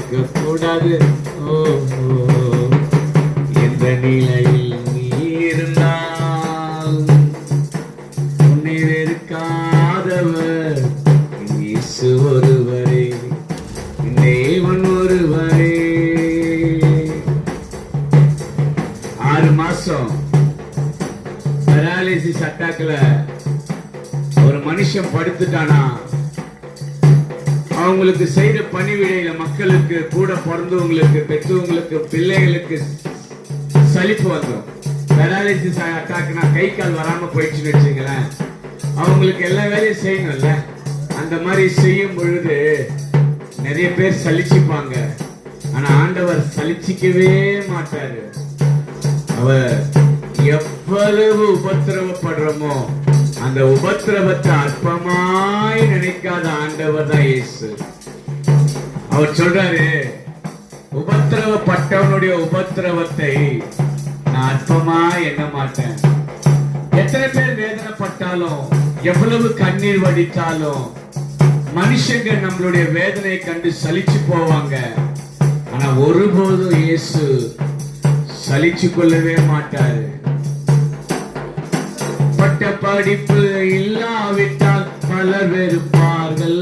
இருக்க கூடாது. ஓ எந்த நிலையில் நீ இருந்தால் உன்னை வெறுக்காதவர் இயேசு ஒருவரே, தேவன் ஒருவரே. 6 மாசம் பெராலிசிஸ் அட்டாக்ல ஒரு மனுஷன் படுத்துட்டானா, அவங்களுக்கு செய்யற பணிவிடையில மக்களுக்கு, கூட பிறந்தவங்களுக்கு, பெற்றவங்களுக்கு, பிள்ளைகளுக்கு சலிப்பு வந்துடும். பெராலிசிஸ் அட்டாக்னா கை கால் வராம போயிடுச்சுன்னு வச்சுங்களேன், அவங்களுக்கு எல்லா வேலையும் செய்யணும்ல. அந்த மாதிரி செய்யும் பொழுது நிறைய பேர் சலிச்சுப்பாங்க. ஆனா ஆண்டவர் சலிச்சிக்கவே மாட்டாரு. அவர் எவ்வளவு உபத்திரவப்படுறோமோ அந்த உபத்திரவத்தை அற்பமாய் நினைக்காத ஆண்டவர் தான் இயேசு. அவர் சொல்றாரு, உபத்திரவப்பட்டவனுடைய உபத்திரவத்தை நான் அற்பமா எண்ண மாட்டேன். எத்தனை பேர் வேதனைப்பட்டாலும், எவ்வளவு கண்ணீர் வடித்தாலும், மனுஷங்க நம்மளுடைய வேதனையை கண்டு சலிச்சு போவாங்க. ஆனா ஒருபோதும் இயேசு சலிச்சு கொள்ளவே மாட்டாரு. பட்ட படிப்பு இல்லாவிட்டால் பலர் வெறுப்பார்கள்,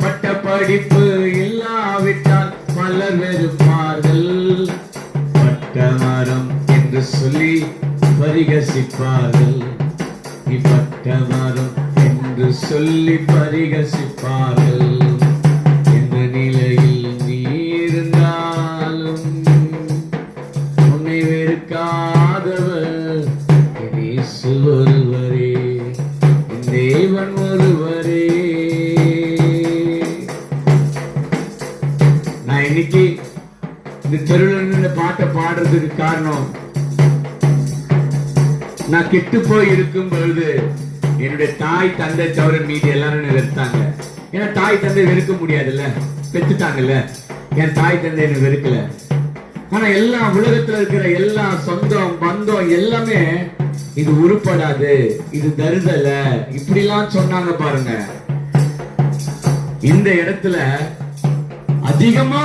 பட்ட படிப்பு இல்லாவிட்டால் பலர் வெறுப்பார்கள், பட்ட மரம் என்று சொல்லி பரிகசிப்பார்கள், நீ பட்ட மரம் என்று சொல்லி பரிகசிப்பார்கள். எந்த நிலையில் நீ இருந்தாலும் உன்னை வெறுக்காதவர் இயேசு ஒருவரே, தேவன் ஒருவரே. நான் இன்னைக்கு இந்த தெருவில் நின்று பாட்டை பாடுறதுக்கு காரணம், நான் கெட்டு போய் இருக்கும் பொழுது என்னுடைய தாய் தந்தை தவிர மீதி எல்லாரும் வெறுத்தாங்க. ஏன்னா தாய் தந்தை வெறுக்க முடியாதுல்ல, பெற்றுட்டாங்கல்ல. என் தாய் தந்தை என்ன வெறுக்கல. ஆனா எல்லா உலகத்துல இருக்கிற எல்லா சொந்தம் பந்தம் எல்லாமே இது உருப்படாது, இது தருதல, இப்படிலாம் சொன்னாங்க பாருங்க. இந்த இடத்துல அதிகமா